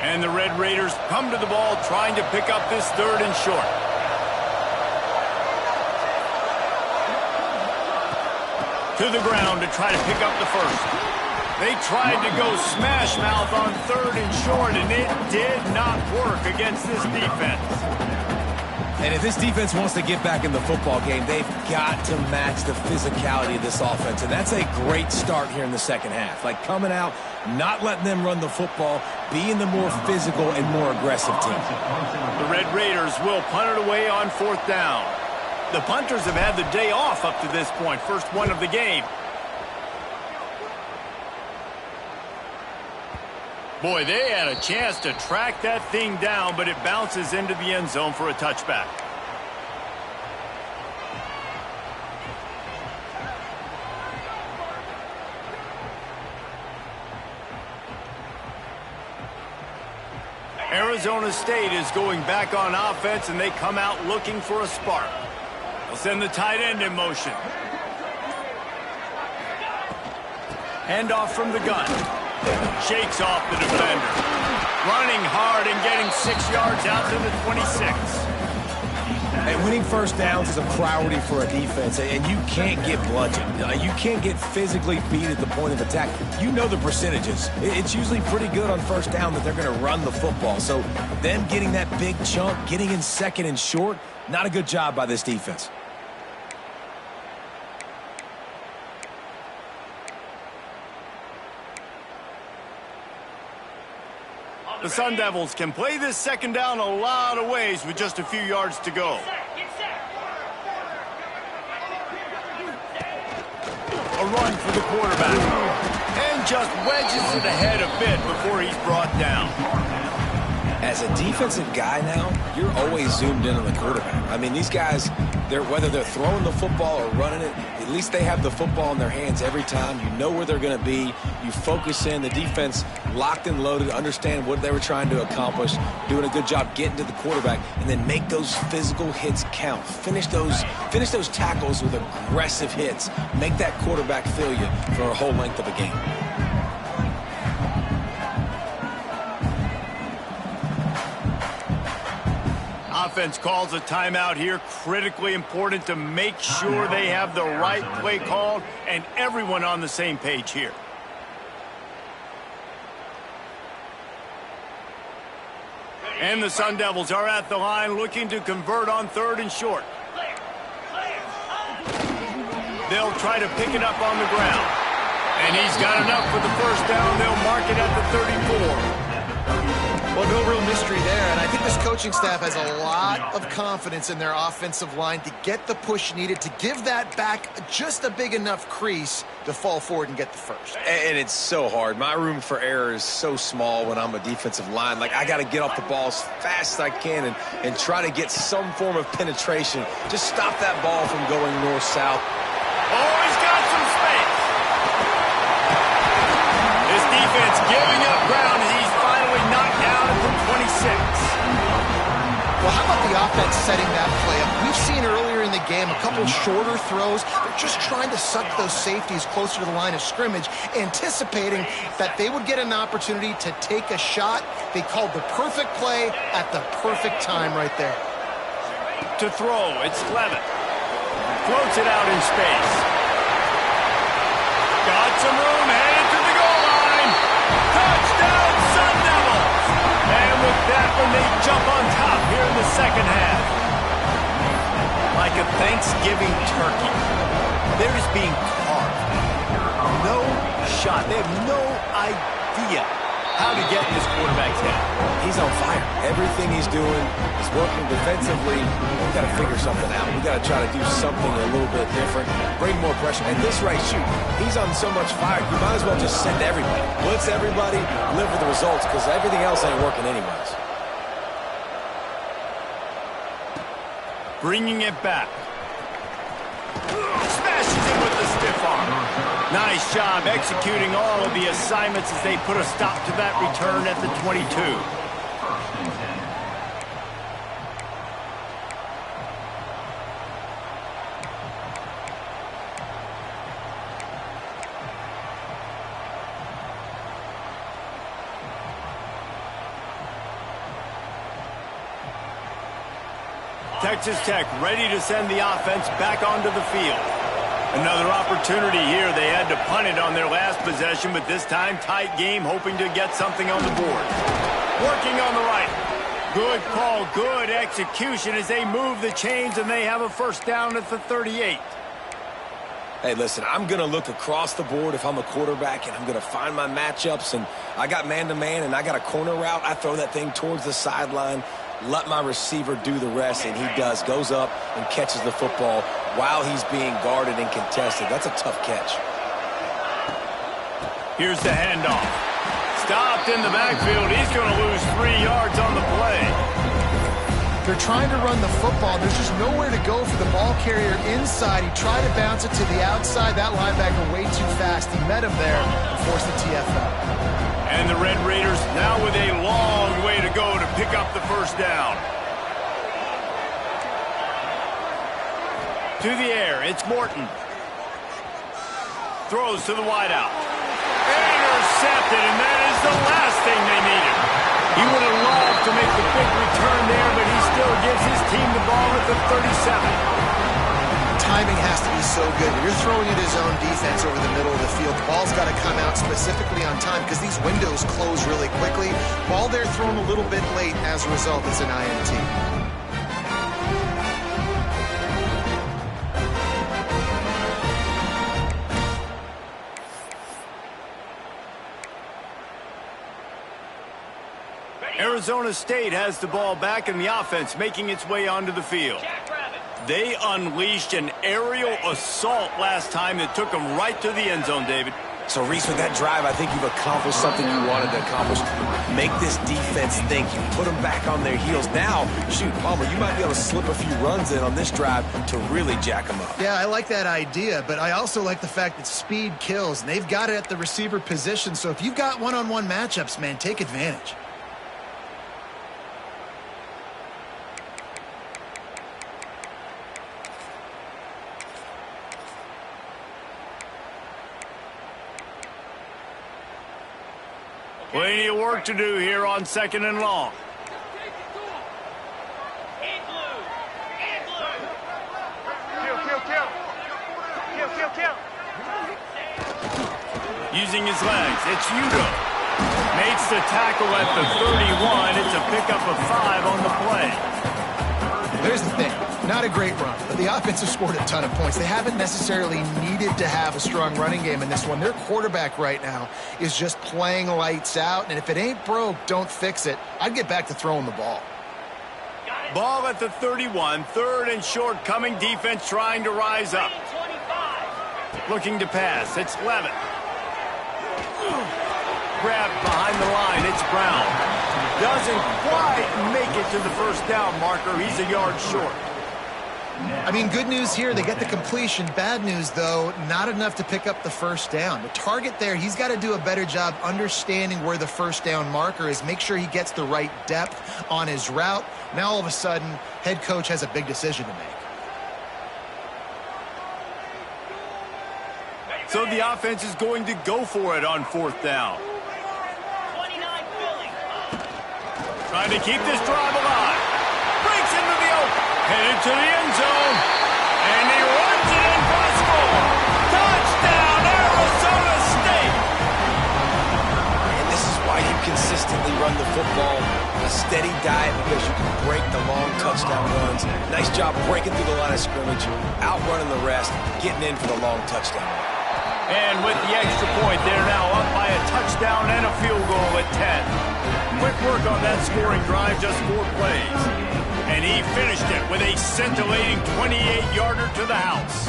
And the Red Raiders come to the ball trying to pick up this 3rd and short. To the ground to try to pick up the first. They tried to go smash mouth on 3rd and short, and it did not work against this defense. And if this defense wants to get back in the football game, they've got to match the physicality of this offense. And that's a great start here in the second half. Like coming out, not letting them run the football, being the more physical and more aggressive team. The Red Raiders will punt it away on 4th down. The punters have had the day off up to this point. First one of the game. Boy, they had a chance to track that thing down, but it bounces into the end zone for a touchback. Arizona State is going back on offense, and they come out looking for a spark. They'll send the tight end in motion. Handoff from the gun. Shakes off the defender. Running hard and getting 6 yards out to the 26. And winning first downs is a priority for a defense, and you can't get bludgeoned. You can't get physically beat at the point of attack. You know the percentages. It's usually pretty good on first down that they're going to run the football. So them getting that big chunk, getting in second and short, not a good job by this defense. The Sun Devils can play this second down a lot of ways with just a few yards to go. A run for the quarterback. And just wedges it ahead a bit before he's brought down. As a defensive guy now, you're always zoomed in on the quarterback. I mean, these guys, whether they're throwing the football or running it, at least they have the football in their hands every time. You know where they're going to be. You focus in. The defense locked and loaded, understand what they were trying to accomplish, doing a good job getting to the quarterback, and then make those physical hits count. Finish those tackles with aggressive hits. Make that quarterback feel you for a whole length of a game. Offense calls a timeout here. Critically important to make sure they have the right play called and everyone on the same page here. And the Sun Devils are at the line looking to convert on 3rd and short. They'll try to pick it up on the ground. And he's got enough for the first down. They'll mark it at the 34. Well, no real mystery there, and I think this coaching staff has a lot of confidence in their offensive line to get the push needed to give that back just a big enough crease to fall forward and get the first. And it's so hard. My room for error is so small when I'm a defensive line. Like, I got to get off the ball as fast as I can and try to get some form of penetration. Just stop that ball from going north-south. Oh, he's got some space. This defense giving up ground as he's finally knocked down at the 26. Well, how about the offense setting that play up? We've seen earlier in the game a couple shorter throws. They're just trying to suck those safeties closer to the line of scrimmage, anticipating that they would get an opportunity to take a shot. They called the perfect play at the perfect time right there. To throw, it's Clement. Floats it out in space. Got some room, headed to the goal line. Touchdown, Sun Devils! And with that one, they jump on top here in the second half. Like a Thanksgiving turkey, they're just being carved. No shot. They have no idea how to get in this quarterback's head. He's on fire. Everything he's doing is working defensively. We've got to figure something out. We've got to try to do something a little bit different, bring more pressure. And this right, shoot, he's on so much fire, you might as well just send everybody. Blitz everybody, live with the results, because everything else ain't working anyways. Bringing it back. Smashes it with the stiff arm. Nice job executing all of the assignments as they put a stop to that return at the 22. Texas Tech ready to send the offense back onto the field. Another opportunity here. They had to punt it on their last possession, but this time tight game, hoping to get something on the board. Working on the right. Good call, good execution as they move the chains, and they have a first down at the 38. Hey, listen, I'm going to look across the board if I'm a quarterback, and I'm going to find my matchups, and I got man-to-man, and I got a corner route. I throw that thing towards the sideline, let my receiver do the rest, and he does. Goes up and catches the football while he's being guarded and contested. That's a tough catch. Here's the handoff. Stopped in the backfield. He's going to lose 3 yards on the play. They're trying to run the football. There's just nowhere to go for the ball carrier inside. He tried to bounce it to the outside. That linebacker way too fast. He met him there and forced the TFL. And the Red Raiders now with a long way to go to pick up the first down. To the air, it's Morton. Throws to the wideout. intercepted, and that is the last thing they needed. He would have loved to make the big return there, but he still gives his team the ball at the 37. Timing has to be so good. When you're throwing at his own defense over the middle of the field, the ball's got to come out specifically on time because these windows close really quickly. Ball there thrown a little bit late. As a result, it's an INT. Arizona State has the ball back in the offense, making its way onto the field. They unleashed an aerial assault last time that took them right to the end zone, David. So, Reese, with that drive, I think you've accomplished something you wanted to accomplish. Make this defense think. You put them back on their heels. Now, shoot, Palmer, you might be able to slip a few runs in on this drive to really jack them up. Yeah, I like that idea, but I also like the fact that speed kills, and they've got it at the receiver position. So if you've got one-on-one matchups, man, take advantage. Plenty of work to do here on 2nd and long. Using his legs, it's Udo. Makes the tackle at the 31. It's a pickup of 5 on the play. There's the thing. Not a great run, but the offense has scored a ton of points. They haven't necessarily needed to have a strong running game in this one. Their quarterback right now is just playing lights out, and if it ain't broke, don't fix it. I'd get back to throwing the ball. Ball at the 31, 3rd and short, coming defense trying to rise up. Looking to pass, it's Levitt. Grabbed behind the line, it's Brown. Doesn't quite make it to the first down marker. He's a yard short. I mean, good news here, they get the completion. Bad news, though, not enough to pick up the first down. The target there, he's got to do a better job understanding where the first down marker is, make sure he gets the right depth on his route. Now, all of a sudden, head coach has a big decision to make. So the offense is going to go for it on 4th down. Trying to keep this drive alive. Breaks into the open. Headed to the end zone. And he runs it in for a score. Touchdown, Arizona State. And this is why you consistently run the football. A steady diet because you can break the long touchdown runs. Nice job breaking through the line of scrimmage, outrunning the rest, getting in for the long touchdown. And with the extra point, they're now up by a touchdown and a field goal at 10. Quick work on that scoring drive, just 4 plays. And he finished it with a scintillating 28-yarder to the house.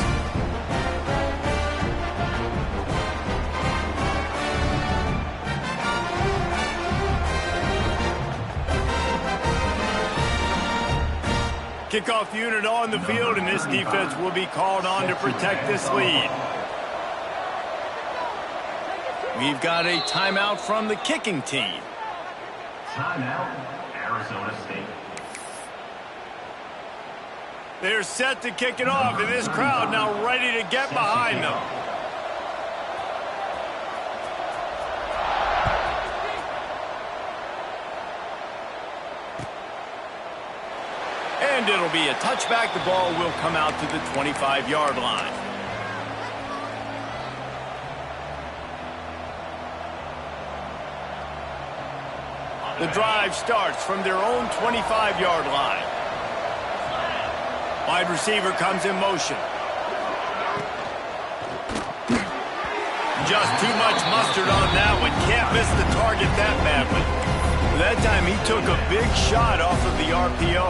Kickoff unit on the field, and this defense will be called on to protect this lead. We've got a timeout from the kicking team. Timeout, Arizona State. They're set to kick it off, and this crowd now ready to get behind them. And it'll be a touchback. The ball will come out to the 25-yard line. The drive starts from their own 25-yard line. Wide receiver comes in motion. Just too much mustard on that one. Can't miss the target that badly. That time he took a big shot off of the RPO.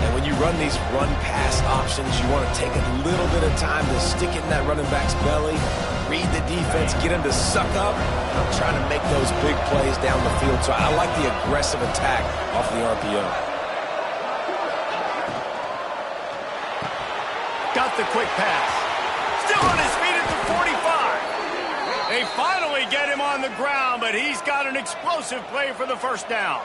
And when you run these run-pass options, you want to take a little bit of time to stick it in that running back's belly, read the defense, get him to suck up, trying to make those big plays down the field. So I like the aggressive attack off the RPO. Got the quick pass. Still on his feet at the 45. They finally get him on the ground, but he's got an explosive play for the first down.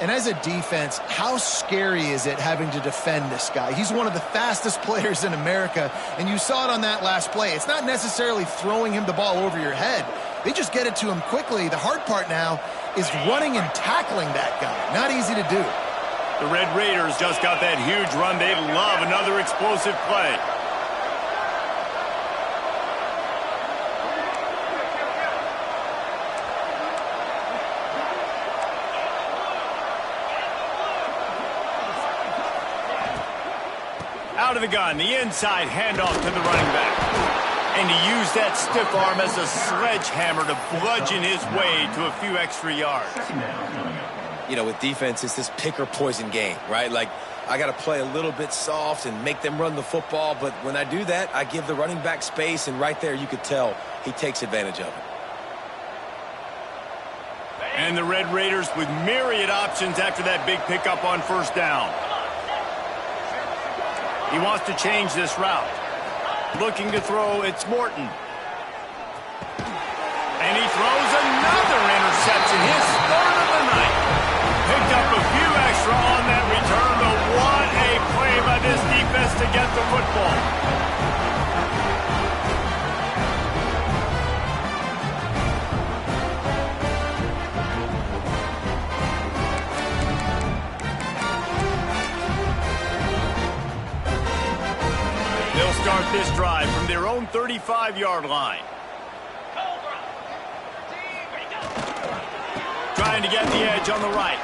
And as a defense, how scary is it having to defend this guy? He's one of the fastest players in America, and you saw it on that last play. It's not necessarily throwing him the ball over your head. They just get it to him quickly. The hard part now is running and tackling that guy. Not easy to do. The Red Raiders just got that huge run. They love another explosive play. Out of the gun, the inside handoff to the running back. And he used that stiff arm as a sledgehammer to bludgeon his way to a few extra yards. You know, with defense, it's this pick or poison game, right? Like, I got to play a little bit soft and make them run the football, but when I do that, I give the running back space, and right there you could tell he takes advantage of it. And the Red Raiders with myriad options after that big pickup on first down. He wants to change this route. Looking to throw, it's Morton. And he throws another interception, his third of the night. Picked up a few extra on that return, but what a play by this defense to get the football. They'll start this drive from their own 35-yard line. Trying to get the edge on the right.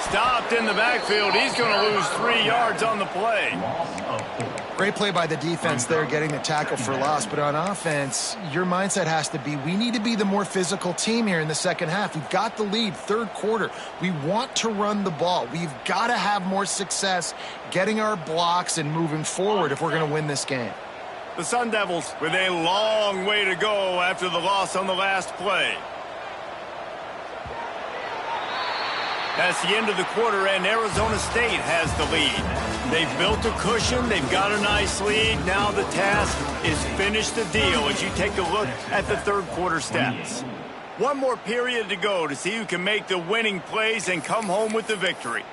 Stopped in the backfield. He's going to lose 3 yards on the play. Great play by the defense there, getting the tackle for loss. But on offense, your mindset has to be, we need to be the more physical team here in the second half. We've got the lead, third quarter. We want to run the ball. We've got to have more success getting our blocks and moving forward if we're going to win this game. The Sun Devils with a long way to go after the loss on the last play. That's the end of the quarter, and Arizona State has the lead. They've built a cushion. They've got a nice lead. Now the task is finish the deal as you take a look at the third quarter stats. One more period to go to see who can make the winning plays and come home with the victory.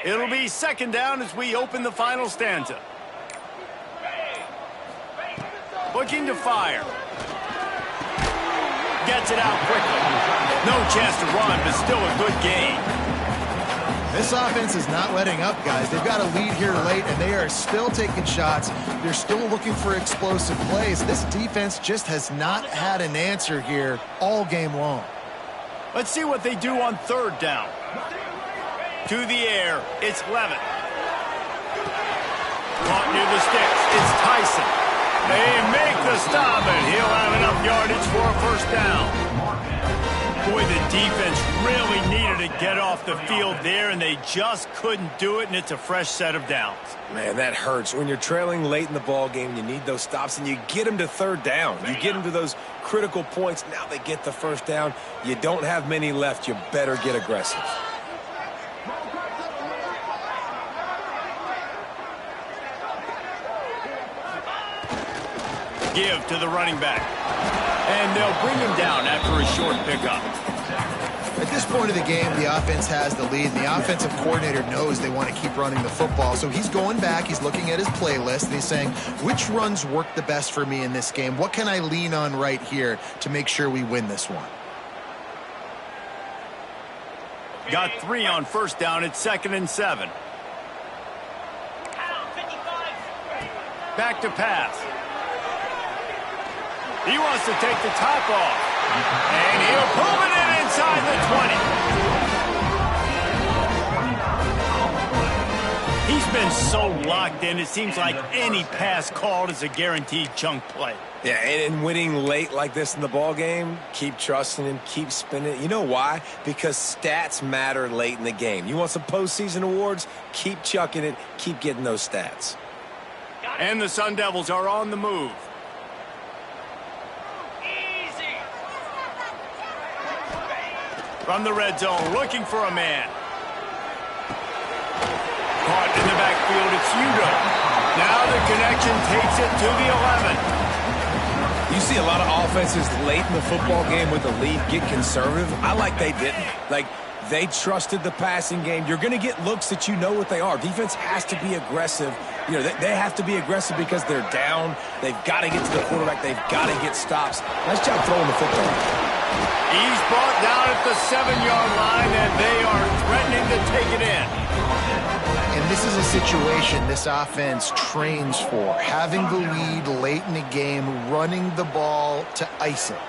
It'll be second down as we open the final stanza. Looking to fire. Gets it out quickly. No chance to run, but still a good gain. This offense is not letting up, guys. They've got a lead here late, and they are still taking shots. They're still looking for explosive plays. This defense just has not had an answer here all game long. Let's see what they do on third down. To the air, it's Levitt. Caught near the sticks, it's Tyson. They make the stop, and he'll have enough yardage for a first down. Boy, the defense really needed to get off the field there, and they just couldn't do it, and it's a fresh set of downs. Man, that hurts. When you're trailing late in the ball game, you need those stops, and you get them to third down. You get them to those critical points. Now they get the first down. You don't have many left. You better get aggressive. Give to the running back. And they'll bring him down after a short pickup. At this point of the game, the offense has the lead, and the offensive coordinator knows they want to keep running the football. So he's going back, he's looking at his playlist, and he's saying, which runs work the best for me in this game? What can I lean on right here to make sure we win this one? Got 3 on first down. It's 2nd and 7. Back to pass. He wants to take the top off. And he'll pull it in inside the 20. He's been so locked in, it seems like any pass called is a guaranteed chunk play. Yeah, and winning late like this in the ball game, keep trusting him, keep spinning. You know why? Because stats matter late in the game. You want some postseason awards? Keep chucking it, keep getting those stats. And the Sun Devils are on the move. From the red zone, looking for a man. Caught in the backfield, it's Udo. Now the connection takes it to the 11. You see a lot of offenses late in the football game with the lead get conservative. I like they didn't. Like, They trusted the passing game. You're going to get looks that you know what they are. Defense has to be aggressive. You know, they have to be aggressive because they're down. They've got to get to the quarterback. They've got to get stops. Nice job throwing the football. He's brought down at the 7-yard line, and they are threatening to take it in. And this is a situation this offense trains for. Having the lead late in the game, running the ball to ice it.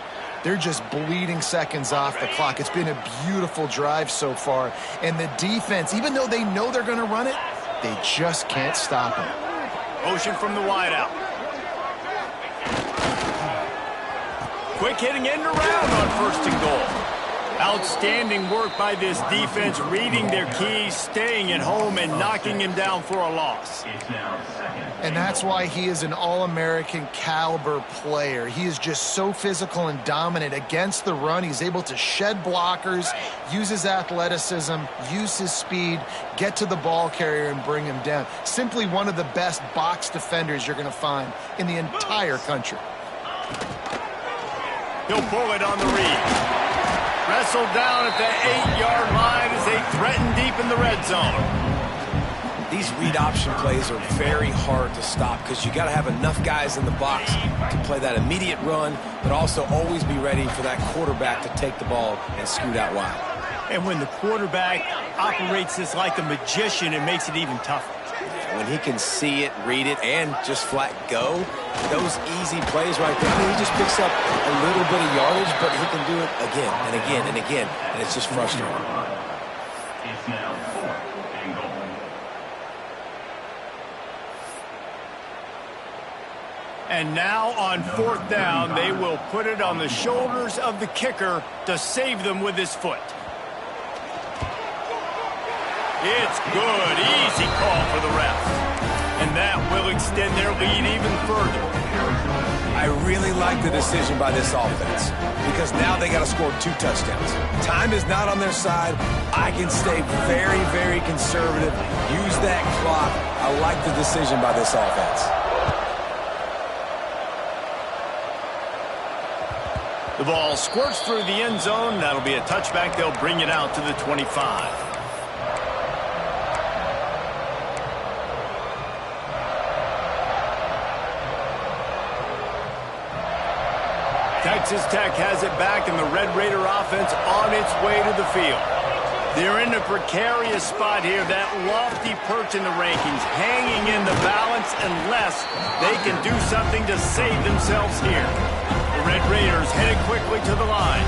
They're just bleeding seconds off the clock. It's been a beautiful drive so far. And the defense, even though they know they're going to run it, they just can't stop it. Motion from the wideout. Quick hitting end around on 1st and goal. Outstanding work by this defense, reading their keys, staying at home, and knocking him down for a loss. And that's why he is an All-American caliber player. He is just so physical and dominant against the run. He's able to shed blockers, use his athleticism, use his speed, get to the ball carrier and bring him down. Simply one of the best box defenders you're going to find in the entire country. He'll pull it on the read. Wrestled down at the 8-yard line as they threaten deep in the red zone. These read option plays are very hard to stop because you got to have enough guys in the box to play that immediate run, but also always be ready for that quarterback to take the ball and scoot out wide. And when the quarterback operates this like a magician, it makes it even tougher. When he can see it, read it, and just flat go, those easy plays right there, I mean, he just picks up a little bit of yardage, but he can do it again and again and again, and it's just frustrating. It's now 4th and goal. And now on 4th down, they will put it on the shoulders of the kicker to save them with his foot. It's good. Easy call for the refs. And that will extend their lead even further. I really like the decision by this offense because now they got to score 2 touchdowns. Time is not on their side. I can stay very, very conservative. Use that clock. I like the decision by this offense. The ball squirts through the end zone. That'll be a touchback. They'll bring it out to the 25. Texas Tech has it back, and the Red Raider offense on its way to the field. They're in a precarious spot here, that lofty perch in the rankings, hanging in the balance unless they can do something to save themselves here. The Red Raiders headed quickly to the line.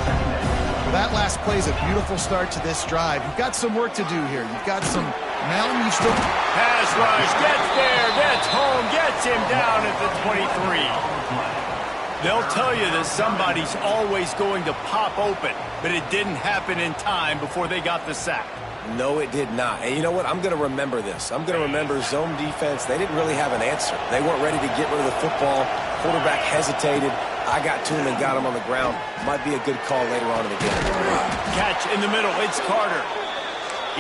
That last play is a beautiful start to this drive. You've got some work to do here. You've got some mountain. You still pass rush, gets there, gets home, gets him down at the 23. They'll tell you that somebody's always going to pop open, but it didn't happen in time before they got the sack. No, it did not. And you know what? I'm going to remember this. I'm going to remember zone defense. They didn't really have an answer. They weren't ready to get rid of the football. Quarterback hesitated. I got to him and got him on the ground. Might be a good call later on in the game. Catch in the middle. It's Carter.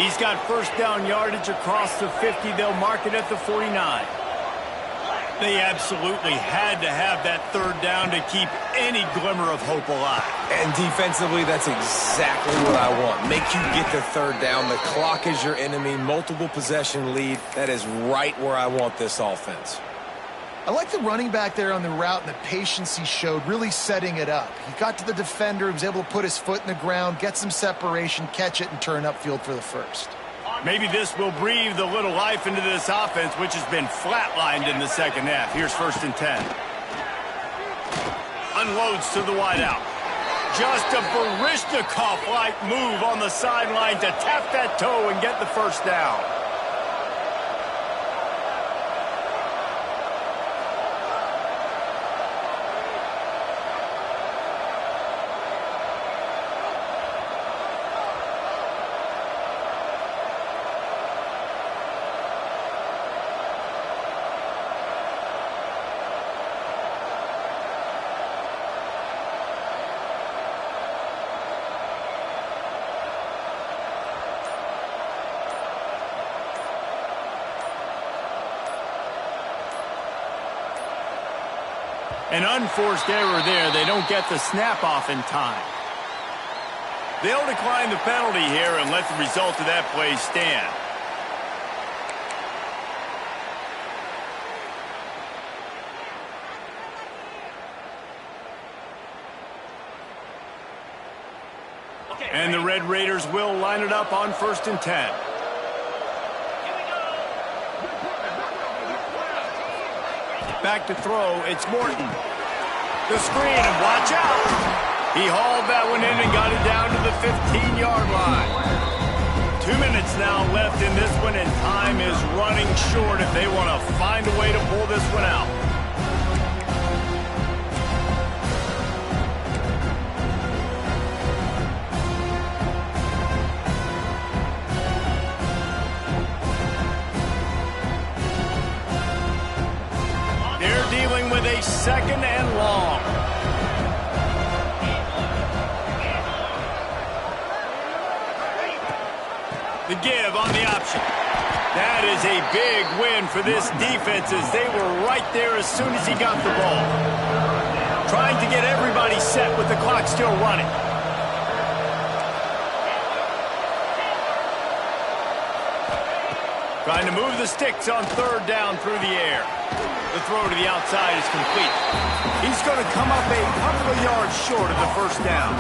He's got 1st down yardage across the 50. They'll mark it at the 49. They absolutely had to have that 3rd down to keep any glimmer of hope alive. And defensively, that's exactly what I want. Make you get the 3rd down. The clock is your enemy. Multiple possession lead. That is right where I want this offense. I like the running back there on the route and the patience he showed, really setting it up. He got to the defender, he was able to put his foot in the ground, get some separation, catch it, and turn upfield for the 1st. Maybe this will breathe a little life into this offense, which has been flatlined in the 2nd half. Here's 1st and 10. Unloads to the wideout. Just a Baryshnikov-like move on the sideline to tap that toe and get the 1st down. An unforced error there. They don't get the snap off in time. They'll decline the penalty here and let the result of that play stand. And the Red Raiders will line it up on 1st and 10. Back to throw, it's Morton. The screen, and watch out! He hauled that one in and got it down to the 15-yard line. 2 minutes now left in this one, and time is running short if they want to find a way to pull this one out. Dealing with a 2nd and long. The give on the option. That is a big win for this defense as they were right there as soon as he got the ball. Trying to get everybody set with the clock still running. Trying to move the sticks on 3rd down through the air. The throw to the outside is complete. He's going to come up a couple of yards short of the 1st down.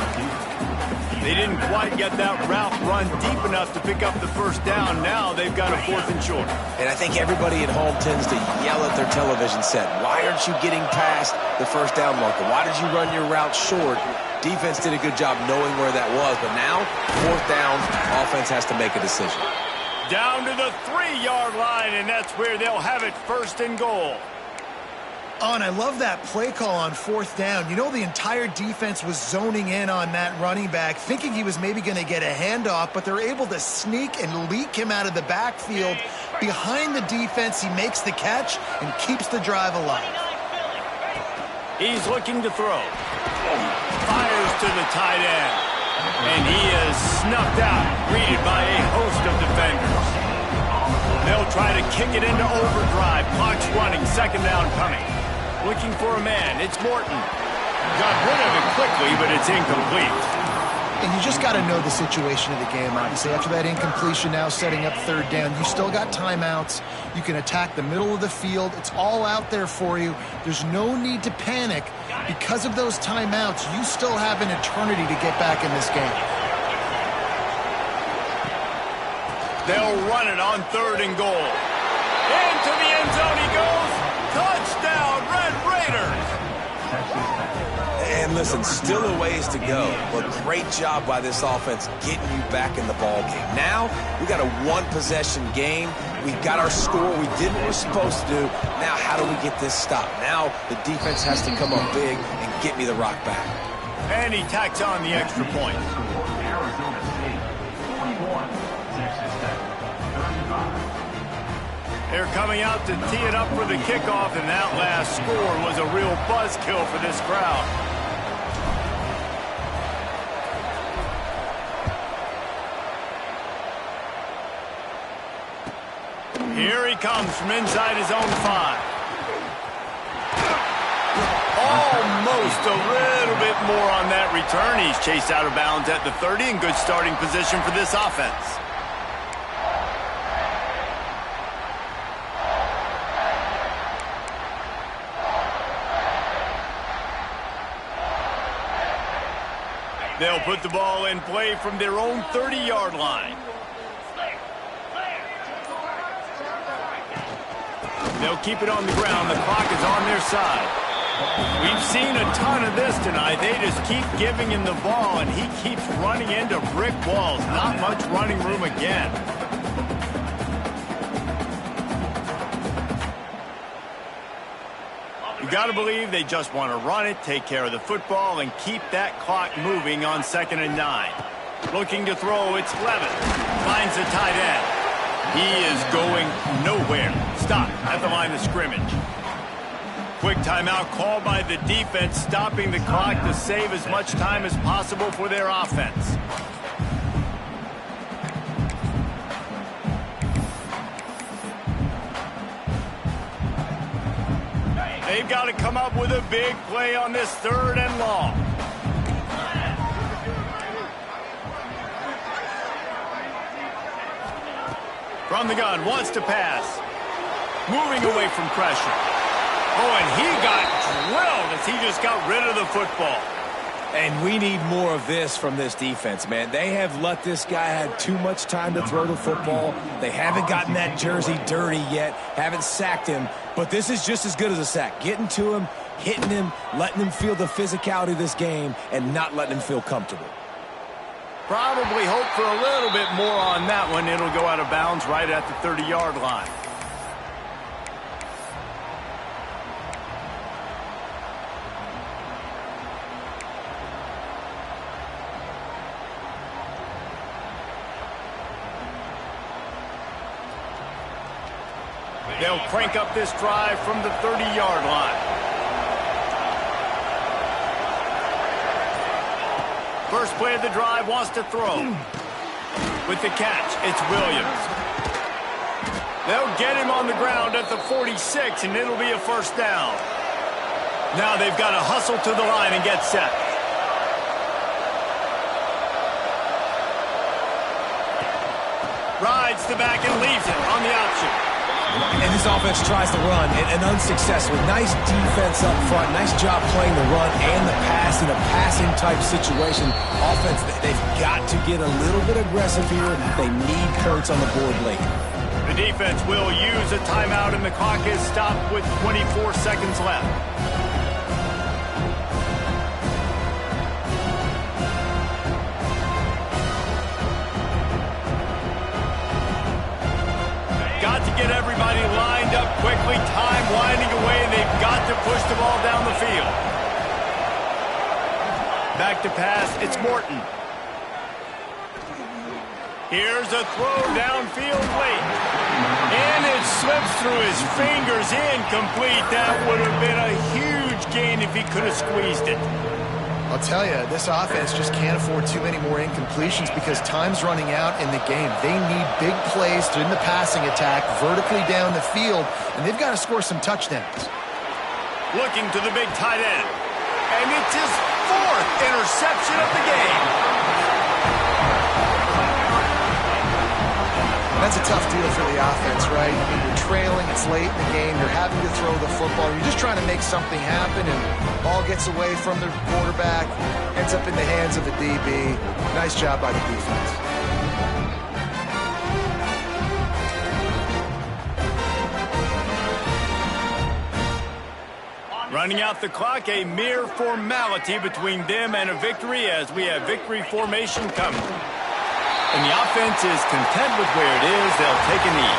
They didn't quite get that route run deep enough to pick up the 1st down. Now they've got a 4th and short. And I think everybody at home tends to yell at their television set. Why aren't you getting past the 1st down marker? Why did you run your route short? Defense did a good job knowing where that was. But now, 4th down, offense has to make a decision. Down to the 3-yard line, and that's where they'll have it 1st and goal. Oh, and I love that play call on 4th down. You know, the entire defense was zoning in on that running back, thinking he was maybe going to get a handoff, but they're able to sneak and leak him out of the backfield. Behind the defense, he makes the catch and keeps the drive alive. He's looking to throw. Fires to the tight end. And he is snuffed out, greeted by a host of defenders. They'll try to kick it into overdrive. Clock's running, 2nd down coming. Looking for a man, it's Morton. Got rid of it quickly, but it's incomplete. And you just got to know the situation of the game, obviously. After that incompletion, now setting up 3rd down, you still got timeouts. You can attack the middle of the field. It's all out there for you. There's no need to panic. Because of those timeouts, you still have an eternity to get back in this game. They'll run it on 3rd and goal. Into the end zone he goes. Touchdown, Red Raiders. And listen, still a ways to go, but great job by this offense getting you back in the ball game. Now, we got a 1-possession game. We got our score. We did what we're supposed to do. Now, how do we get this stopped? Now, the defense has to come up big and get me the rock back. And he tacks on the extra point. Arizona State, 41. Texas Tech, 35. They're coming out to tee it up for the kickoff, and that last score was a real buzzkill for this crowd. Here he comes from inside his own 5. Almost a little bit more on that return. He's chased out of bounds at the 30 in good starting position for this offense. They'll put the ball in play from their own 30-yard line. They'll keep it on the ground. The clock is on their side. We've seen a ton of this tonight. They just keep giving him the ball, and he keeps running into brick walls. Not much running room again. You got to believe they just want to run it, take care of the football, and keep that clock moving on 2nd and 9. Looking to throw, it's Levin. Finds the tight end. He is going nowhere. Stop at the line of scrimmage. Quick timeout called by the defense, stopping the clock to save as much time as possible for their offense. They've got to come up with a big play on this 3rd and long. From the gun, wants to pass. Moving away from pressure. Oh, and he got drilled as he just got rid of the football. And we need more of this from this defense, man. They have let this guy have too much time to throw the football. They haven't gotten that jersey dirty yet, haven't sacked him, but this is just as good as a sack. Getting to him, hitting him, letting him feel the physicality of this game, and not letting him feel comfortable. Probably hope for a little bit more on that one. It'll go out of bounds right at the 30-yard line. They'll crank up this drive from the 30-yard line. First play of the drive, wants to throw. With the catch, it's Williams. They'll get him on the ground at the 46, and it'll be a first down. Now they've got to hustle to the line and get set. Rides the back and leaves it on the option. And this offense tries to run and unsuccessfully. Nice defense up front. Nice job playing the run and the pass in a passing-type situation. Offense, they've got to get a little bit aggressive here. They need Kurtz on the board late. The defense will use a timeout, and the clock is stopped with 24 seconds left. Got to get everybody lined up quickly. Time winding away. They've got to push the ball down the field. Back to pass. It's Morton. Here's a throw downfield late. And it slips through his fingers. Incomplete. That would have been a huge gain if he could have squeezed it. I'll tell you, this offense just can't afford too many more incompletions because time's running out in the game. They need big plays in the passing attack, vertically down the field, and they've got to score some touchdowns. Looking to the big tight end. And it's his fourth interception of the game. That's a tough deal for the offense, right? I mean, you're trailing, it's late in the game, you're having to throw the football, you're just trying to make something happen, and ball gets away from the quarterback, ends up in the hands of the DB. Nice job by the defense. Running out the clock, a mere formality between them and a victory as we have victory formation coming. And the offense is content with where it is. They'll take a knee.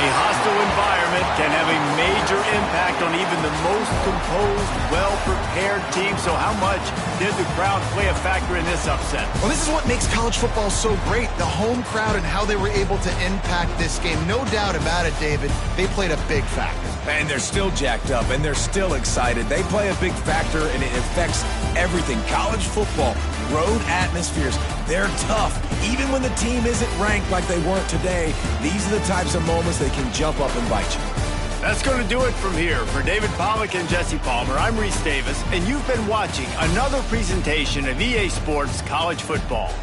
A hostile environment can have a major impact on even the most composed, well-prepared team. So how much did the crowd play a factor in this upset? Well, this is what makes college football so great, the home crowd and how they were able to impact this game. No doubt about it, David. They played a big factor. And they're still jacked up, and they're still excited. They play a big factor, and it affects everything. College football, road atmospheres, they're tough. Even when the team isn't ranked like they weren't today, these are the types of moments they can jump up and bite you. That's going to do it from here. For David Pollack and Jesse Palmer, I'm Reese Davis, and you've been watching another presentation of EA Sports College Football.